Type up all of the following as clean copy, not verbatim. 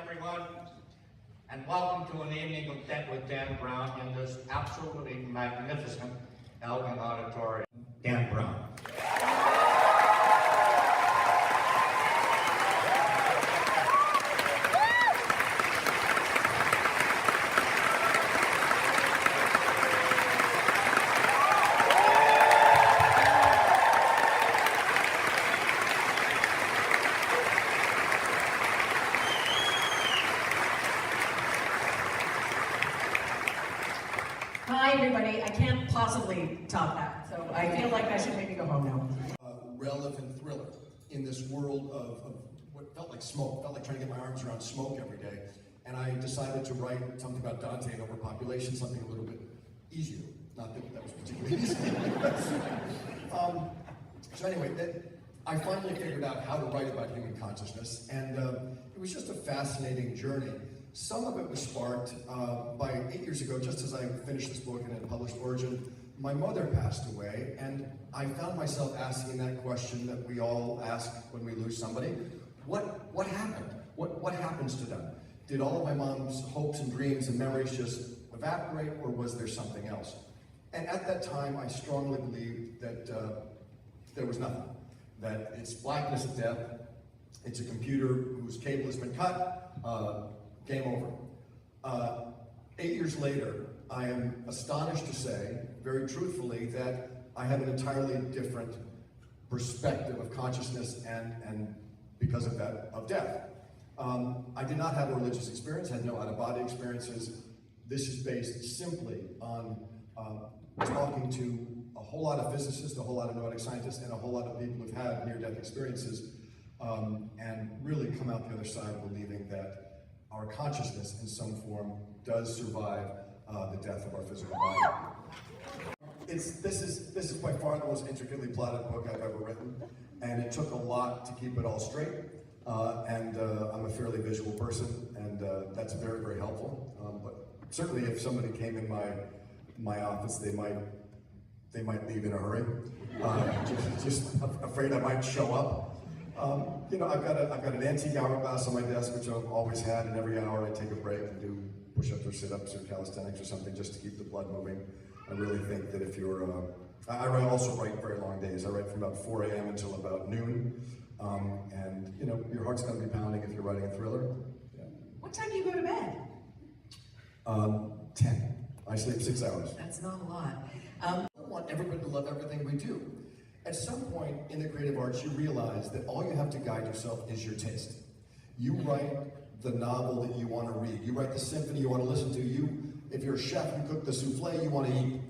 everyone, and welcome to an evening with Dan Brown in this absolutely magnificent Elgin Auditorium. Dan Brown. Hi, everybody. I can't possibly top that, so I feel like I should maybe go home now. Relevant thriller in this world of what felt like smoke, felt like trying to get my arms around smoke every day. And I decided to write something about Dante and overpopulation, something a little bit easier. Not that that was particularly easy. So anyway, I finally figured out how to write about human consciousness, and it was just a fascinating journey. Some of it was sparked by 8 years ago, just as I finished this book and had published Origin, my mother passed away, and I found myself asking that question that we all ask when we lose somebody. What happened? What happens to them? Did all of my mom's hopes and dreams and memories just evaporate, or was there something else? And at that time, I strongly believed that there was nothing. That it's blackness at death, it's a computer whose cable has been cut, game over. 8 years later, I am astonished to say, very truthfully, that I have an entirely different perspective of consciousness and because of that, of death. I did not have a religious experience, had no out-of-body experiences. This is based simply on talking to a whole lot of physicists, a whole lot of noetic scientists, and a whole lot of people who've had near-death experiences, and really come out the other side believing that our consciousness in some form does survive the death of our physical body. This is by far the most intricately plotted book I've ever written, and it took a lot to keep it all straight. I'm a fairly visual person, and that's very, very helpful. But certainly, if somebody came in my office, they might leave in a hurry. Just afraid I might show up. You know, I've got an antique hourglass on my desk, which I've always had, and every hour I take a break and do push-ups or sit-ups or calisthenics or something just to keep the blood moving. I really think that if you're, I also write very long days. I write from about 4 a.m. until about noon, and you know, your heart's going to be pounding if you're writing a thriller. Yeah. What time do you go to bed? 10. I sleep 6 hours. That's not a lot. I want everybody to love everything we do. At some point in the creative arts, you realize that all you have to guide yourself is your taste. You write the novel that you want to read. You write the symphony you want to listen to. If you're a chef, you cook the souffle you want to eat.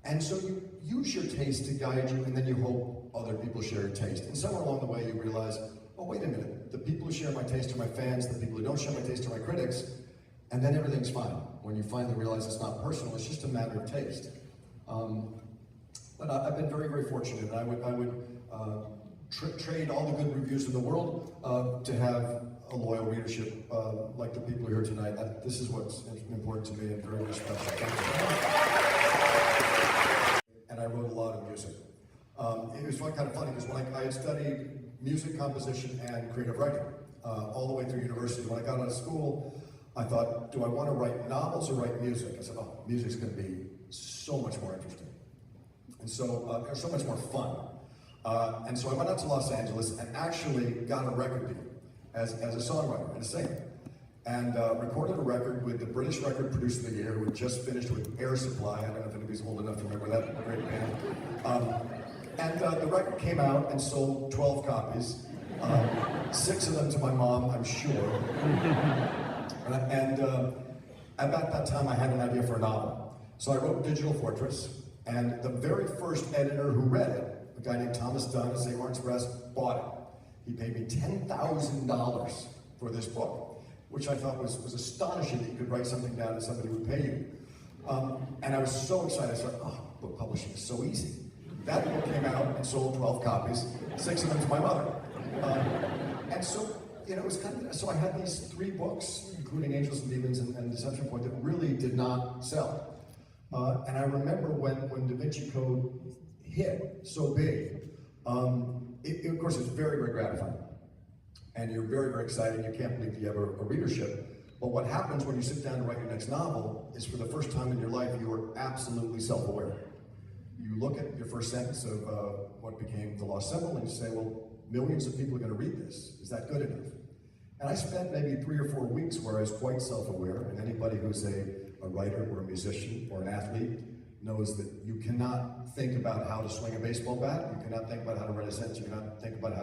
And so you use your taste to guide you, and then you hope other people share your taste. And somewhere along the way, you realize, oh, wait a minute. The people who share my taste are my fans. The people who don't share my taste are my critics. And then everything's fine. When you finally realize it's not personal, it's just a matter of taste. But I've been very, very fortunate. I would trade all the good reviews in the world to have a loyal readership like the people here tonight. This is what's important to me and very, very special. Thank you. And I wrote a lot of music. It was kind of funny because when I had studied music composition and creative writing all the way through university. When I got out of school, I thought, do I want to write novels or write music? I said, oh, music's going to be so much more interesting. And so, so much more fun. And so I went out to Los Angeles and actually got a record deal as a songwriter and a singer. And recorded a record with the British Record Producer of the Year, who had just finished with Air Supply. I don't know if anybody's old enough to remember that great band. And the record came out and sold 12 copies. 6 of them to my mom, I'm sure. And about that time, I had an idea for a novel. So I wrote Digital Fortress. And the very first editor who read it, a guy named Thomas Dunn at St. Martin's Press, bought it. He paid me $10,000 for this book, which I thought was astonishing that you could write something down and somebody would pay you. And I was so excited. I thought, oh, book publishing is so easy. That book came out and sold 12 copies, 6 of them to my mother. And so, you know, it was kind of, so I had these 3 books, including Angels and Demons and Deception Point, that really did not sell. And I remember when Da Vinci Code hit so big, of course, it's very, very gratifying. and you're very, very excited. You can't believe you have a readership. But what happens when you sit down to write your next novel is, for the first time in your life, you are absolutely self-aware. You look at your first sentence of what became The Lost Symbol and you say, well, millions of people are going to read this. Is that good enough? And I spent maybe 3 or 4 weeks where I was quite self-aware, and anybody who's a writer or a musician or an athlete knows that you cannot think about how to swing a baseball bat, you cannot think about how to write a sentence, you cannot think about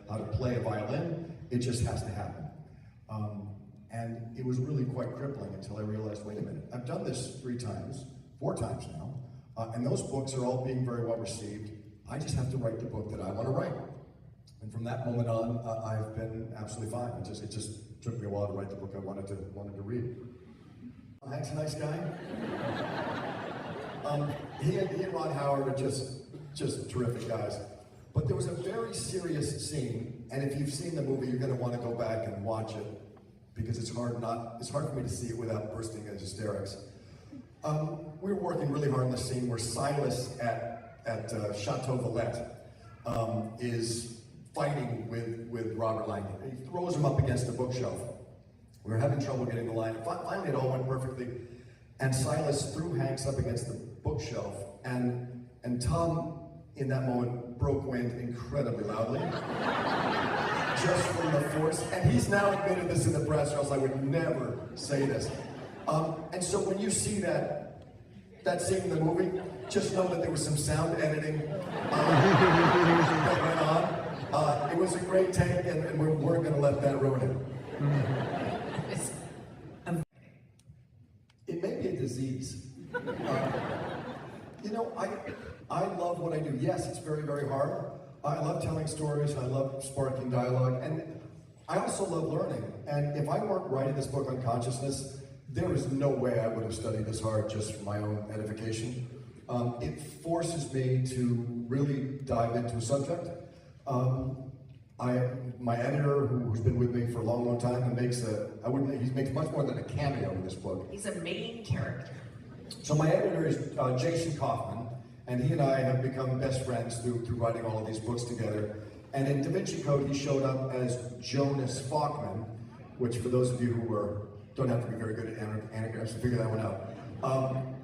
how to play a violin. It just has to happen. And it was really quite crippling until I realized, wait a minute, I've done this 4 times now, and those books are all being very well received. I just have to write the book that I want to write. And from that moment on, I've been absolutely fine. It just took me a while to write the book I wanted to read. Hank's a nice guy. He and Ron Howard are just terrific guys. But there was a very serious scene, and if you've seen the movie, you're going to want to go back and watch it, because it's hard for me to see it without bursting into hysterics. We were working really hard on the scene where Silas at Chateau Valette is fighting with Robert Langdon. He throws him up against the bookshelf. We were having trouble getting the line. Finally, it all went perfectly. And Silas threw Hanks up against the bookshelf, and Tom, in that moment, broke wind incredibly loudly. Just from the force. And he's now admitted this in the press, or else I would never say this. And so when you see that scene in the movie, just know that there was some sound editing that went on. It was a great take, and we weren't going to let that ruin it. It may be a disease. I love what I do. Yes, it's very, very hard. I love telling stories, I love sparking dialogue, and I also love learning. And if I weren't writing this book on consciousness, there is no way I would have studied this hard just for my own edification. It forces me to really dive into a subject. My editor, who's been with me for a long, long time, he makes much more than a cameo in this book. He's a main character. So my editor is Jason Kaufman, and he and I have become best friends through writing all of these books together. And in Da Vinci Code, he showed up as Jonas Falkman, which, for those of you who don't have to be very good at anagrams to figure that one out.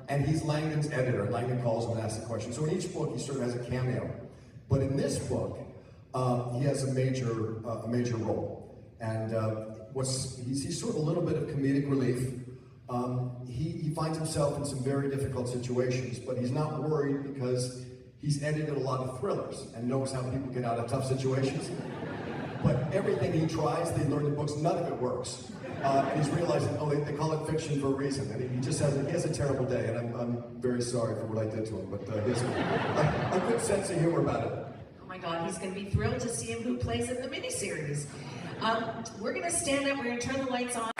And he's Langdon's editor, and Langdon calls him and asks a question. So in each book, he sort of has a cameo. But in this book, he has a major role. And he's sort of a little bit of comedic relief. He finds himself in some very difficult situations, but he's not worried because he's edited a lot of thrillers and knows how people get out of tough situations. But everything he tries, they learn in books, none of it works. And he's realizing, they call it fiction for a reason. And he has a terrible day, and I'm very sorry for what I did to him, but he has a good sense of humor about it. Oh my God, he's going to be thrilled to see him who plays in the miniseries. We're going to stand up, we're going to turn the lights on.